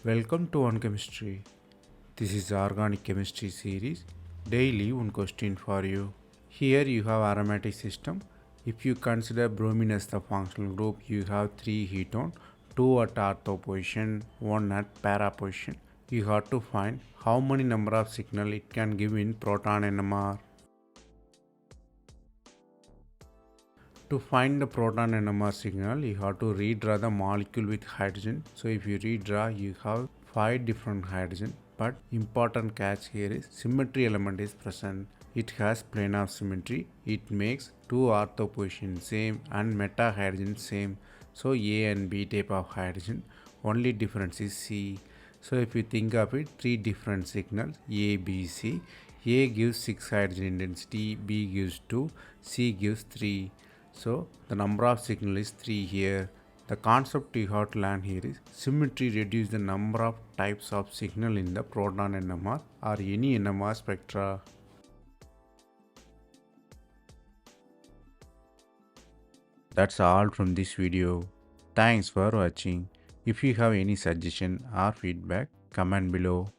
Welcome to On Chemistry. This is the Organic Chemistry series. Daily one question for you. Here you have aromatic system. If you consider bromine as the functional group, you have 3 ketone, 2 at ortho position, 1 at para position. You have to find how many number of signal it can give in proton NMR. To find the proton NMR signal, you have to redraw the molecule with hydrogen. So if you redraw, you have 5 different hydrogen. But important catch here is symmetry element is present. It has plane of symmetry. It makes 2 ortho position same and meta hydrogen same. So A and B type of hydrogen. Only difference is C. So if you think of it, 3 different signals A, B, C. A gives 6 hydrogen density, B gives 2, C gives 3. So the number of signal is 3 here. The concept you have to learn here is symmetry reduces the number of types of signal in the proton NMR or any NMR spectra. That's all from this video. Thanks for watching. If you have any suggestion or feedback, comment below.